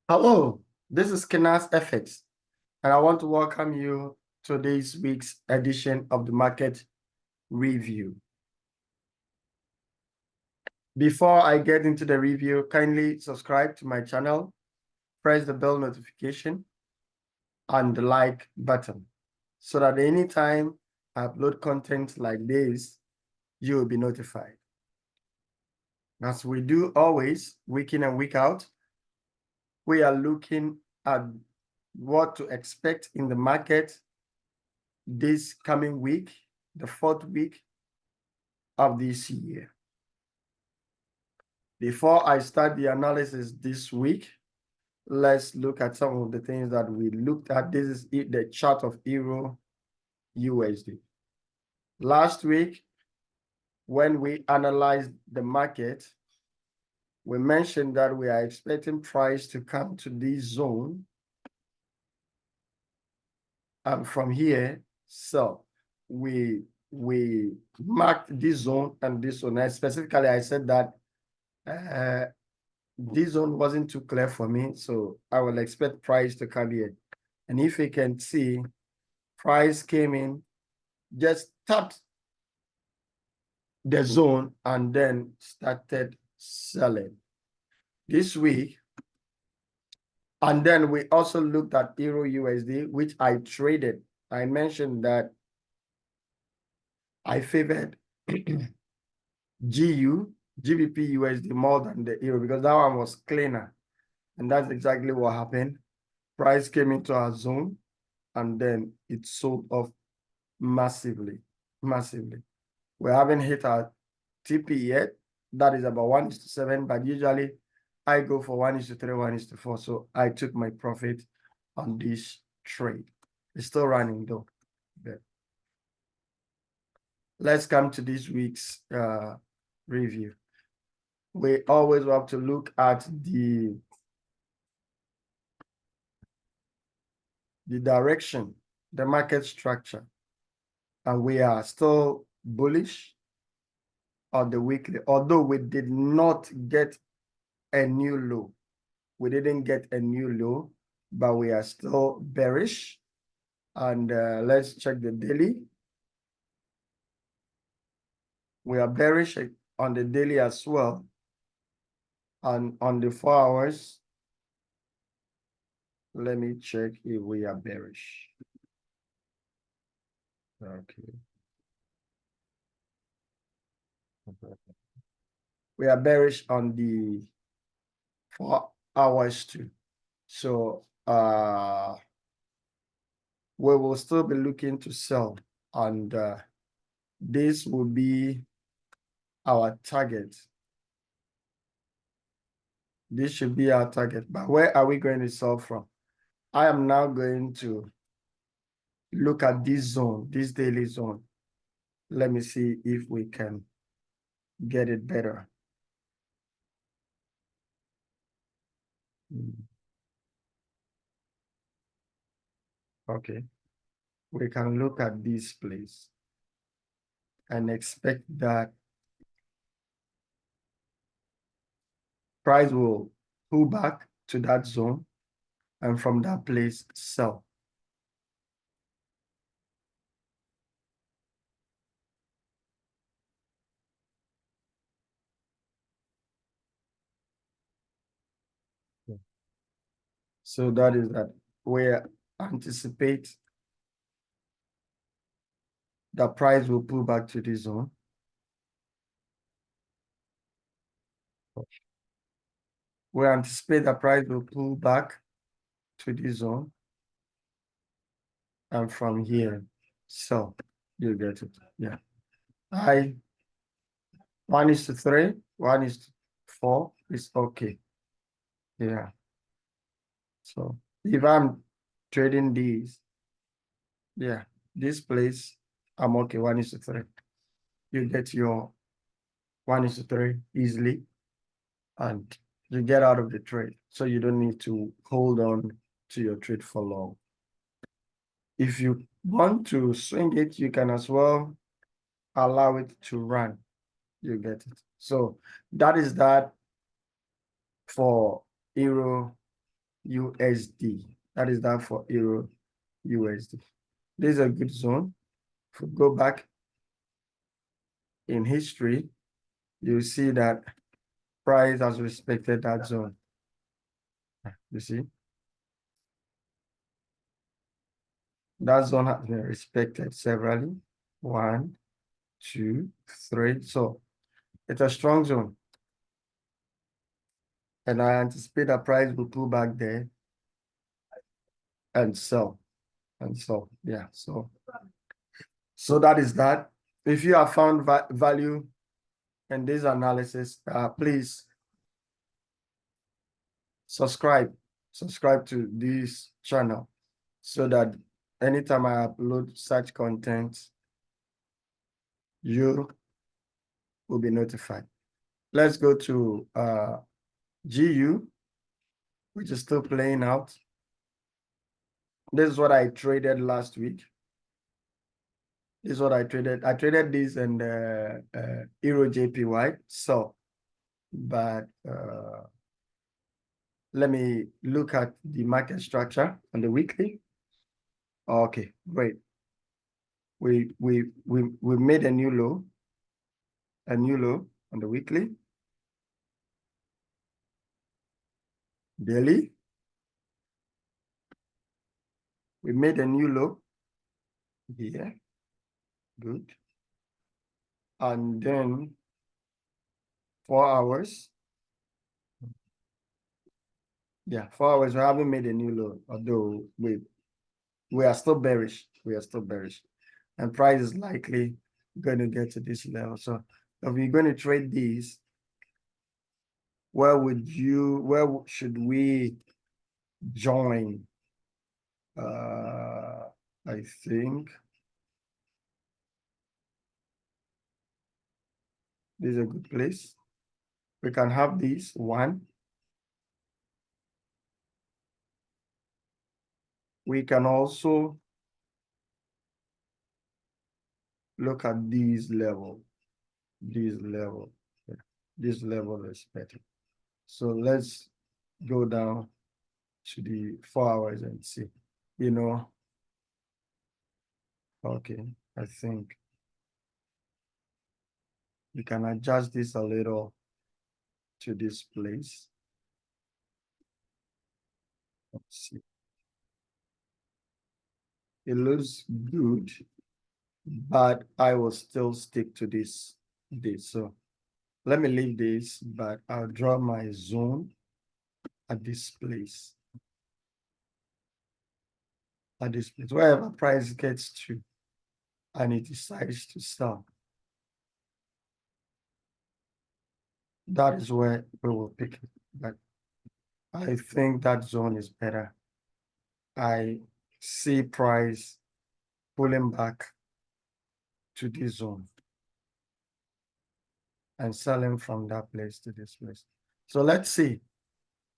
Hello, this is Kenas FX, and I want to welcome you to this week's edition of the Market Review. Before I get into the review, kindly subscribe to my channel, press the bell notification, and the like button, so that anytime I upload content like this, you will be notified. As we do always, week in and week out, we are looking at what to expect in the market this coming week, the fourth week of this year. Before I start the analysis this week, let's look at some of the things that we looked at. This is the chart of Euro USD. Last week, when we analyzed the market, we mentioned that we are expecting price to come to this zone. And from here, so we marked this zone and this zone. And specifically, I said that this zone wasn't too clear for me, so I will expect price to come here. And if you can see, price came in, just tapped the zone and then started selling this week. And then we also looked at Euro USD, which I traded. I mentioned that I favored GBPUSD more than the Euro because that one was cleaner. And that's exactly what happened. Price came into our zone and then it sold off massively. We haven't hit our TP yet. That is about 1:7, but usually I go for 1:3, 1:4. So I took my profit on this trade. It's still running though. Yeah. Let's come to this week's review. We always have to look at the direction, the market structure, and we are still bullish on the weekly, although we did not get a new low. We didn't get a new low, but we are still bearish. And let's check the daily. We are bearish on the daily as well. And on the 4 hours, let me check if we are bearish. Okay. We are bearish on the 4 hours too. So we will still be looking to sell, and this will be our target. This should be our target. But where are we going to sell from? I am now going to look at this zone, this daily zone. Let me see if we can get it better. Okay. We can look at this place and expect that price will pull back to that zone and from that place sell. So that is that we anticipate the price will pull back to this zone. We anticipate the price will pull back to this zone. And from here, so you get it. Yeah. 1:3, 1:4 is okay. Yeah. So if I'm trading these, yeah, this place, I'm okay, 1:3. You get your 1:3 easily, and you get out of the trade. So you don't need to hold on to your trade for long. If you want to swing it, you can as well allow it to run. You get it. So that is that for Euro USD. That is that for Euro USD. This is a good zone. If we go back in history, you see that price has respected that zone. You see? That zone has been respected severally. 1, 2, 3. So it's a strong zone. And I anticipate that price will pull back there and sell. And so, yeah. So that is that. If you have found value in this analysis, please subscribe to this channel so that anytime I upload such content, you will be notified. Let's go to GU, which is still playing out. This is what I traded last week. This is what I traded. I traded this and Euro JPY. So, but let me look at the market structure on the weekly. Okay, great. We made a new low on the weekly. Daily, we made a new low here. Good. And then 4 hours. Yeah, 4 hours. We haven't made a new low, although we are still bearish. We are still bearish. And price is likely going to get to this level. So if you're going to trade these, where should we join? I think this is a good place. We can have these 1. We can also look at these level. This level. Yeah. This level is better. So let's go down to the 4 hours and see. Okay, I think we can adjust this a little to this place. Let's see. It looks good, but I will still stick to this. So let me leave this, but I'll draw my zone at this place. At this place, wherever price gets to, and it decides to sell. That is where we will pick it. But I think that zone is better. I see price pulling back to this zone and selling from that place to this place. So let's see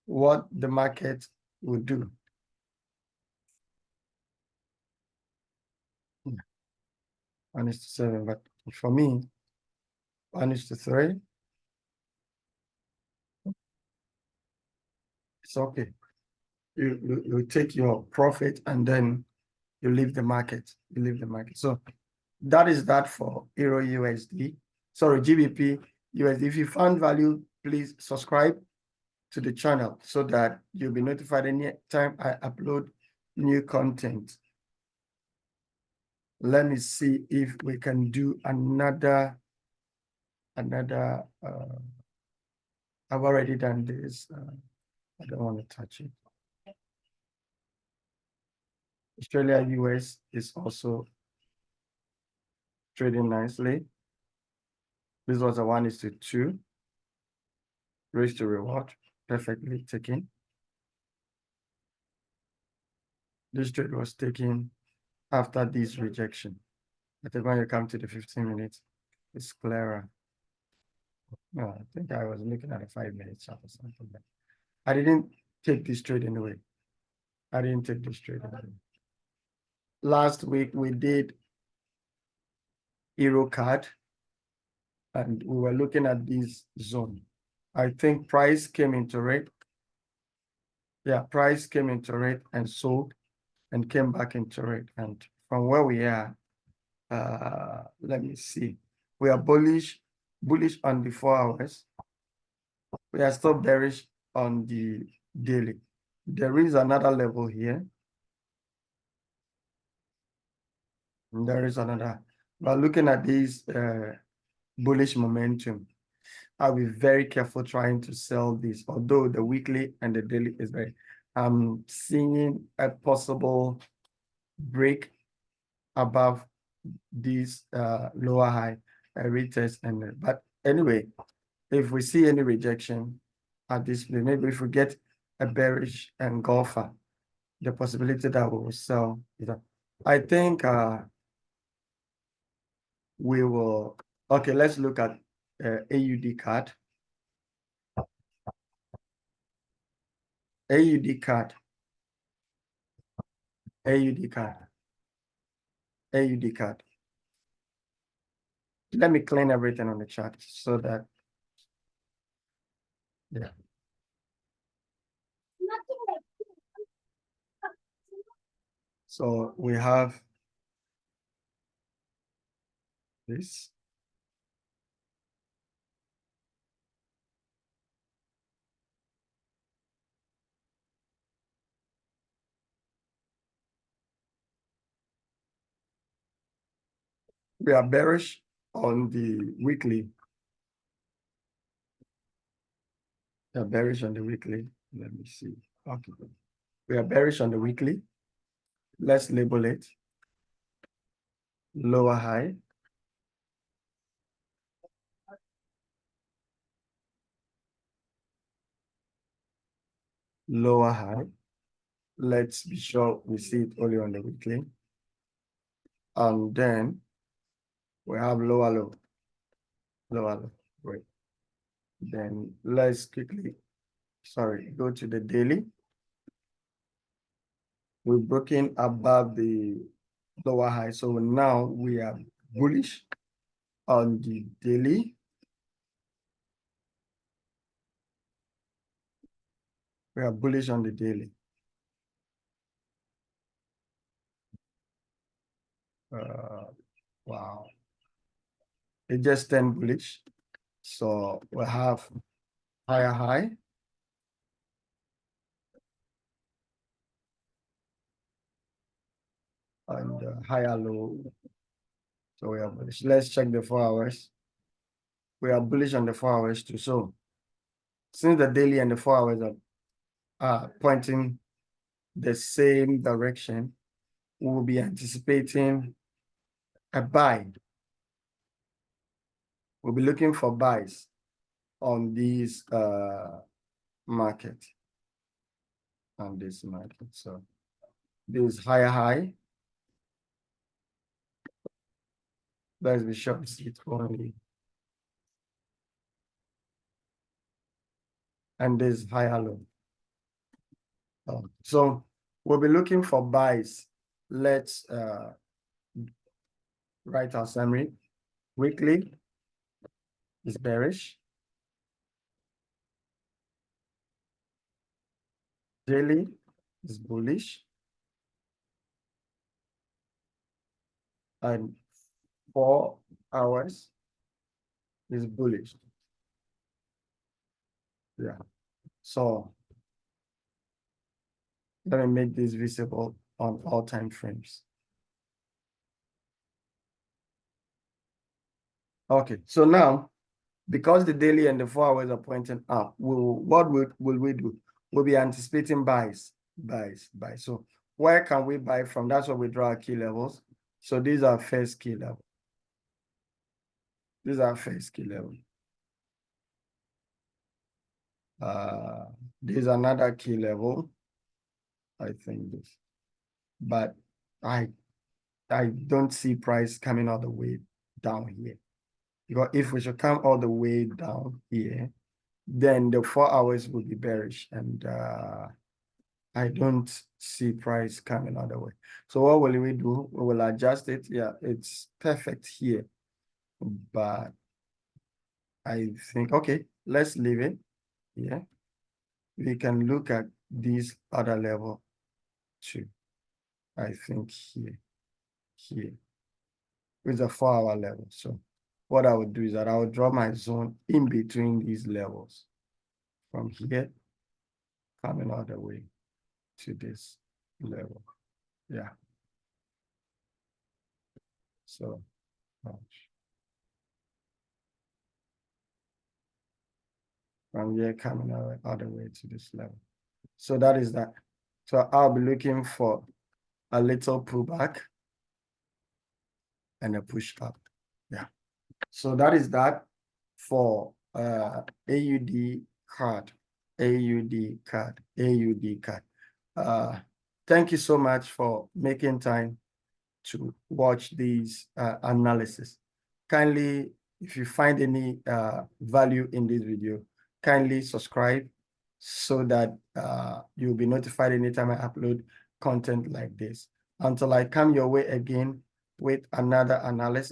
what the market will do. 1:7, but for me, 1:3. It's okay. You take your profit and then you leave the market. You leave the market. So that is that for Euro USD. Sorry, GBP USD. If you found value, please subscribe to the channel so that you'll be notified anytime I upload new content. Let me see if we can do another. I've already done this. I don't want to touch it. Australia US is also trading nicely. This was a 1:2 risk to reward, perfectly taken. This trade was taken after this rejection. I think when you come to the 15 minutes, it's clearer. No, I think I was looking at a 5 minute chart or something. But I didn't take this trade anyway. I didn't take this trade anyway. Last week we did Eurocard, and we were looking at this zone. I think price came into it Yeah, price came into it and sold and came back into it. And from where we are, let me see. We are bullish on the 4 hours. We are still bearish on the daily. There is another level here. And there is another. But looking at this bullish momentum, I'll be very careful trying to sell this, although the weekly and the daily is very. I'm seeing a possible break above these lower high retest, and but anyway, if we see any rejection at this place, maybe if we get a bearish engulfer, the possibility that we will sell, I think we will. Okay, let's look at AUD card. AUD card. AUD card. AUD card. Let me clean everything on the chart so that, yeah. So we have this. We are bearish on the weekly. We are bearish on the weekly. Let me see. Okay. We are bearish on the weekly. Let's label it lower high. Lower high. Let's be sure we see it only on the weekly. And then we have lower low. Lower low. Great. Then let's quickly, go to the daily. We're broken above the lower high. So now we are bullish on the daily. We are bullish on the daily. Wow. It just turned bullish. So we have higher high. And higher low. So we are bullish. Let's check the 4 hours. We are bullish on the 4 hours too. So since the daily and the 4 hours are pointing the same direction, we will be anticipating a buy. We'll be looking for buys on these market. On this market. So this higher high. Let's be sure it's only. And this higher low. So we'll be looking for buys. Let's write our summary. Weekly is bearish. Daily is bullish. And 4 hours is bullish. Yeah. So let me make this visible on all time frames. Okay, so now, because the daily and the 4 hours are pointing up, what will we do? We'll be anticipating buys. So where can we buy from? That's what we draw our key levels. So these are first key level. These are first key level. There's another key level. I think this, but I don't see price coming all the way down here. Because if we should come all the way down here, then the 4 hours will be bearish, and I don't see price coming all the way. So what will we do? We will adjust it. Yeah, it's perfect here, but I think, okay, let's leave it. Yeah. we can look at this other level too. I think here, with a 4-hour level. So what I would do is that I would draw my zone in between these levels from here, coming all the way to this level. Yeah. So from here coming all the way to this level. So that is that. So I'll be looking for a little pullback and a push up. Yeah. So that is that for AUD card. Thank you so much for making time to watch these analysis. Kindly, if you find any value in this video, kindly subscribe so that you'll be notified anytime I upload content like this. Until I come your way again with another analysis.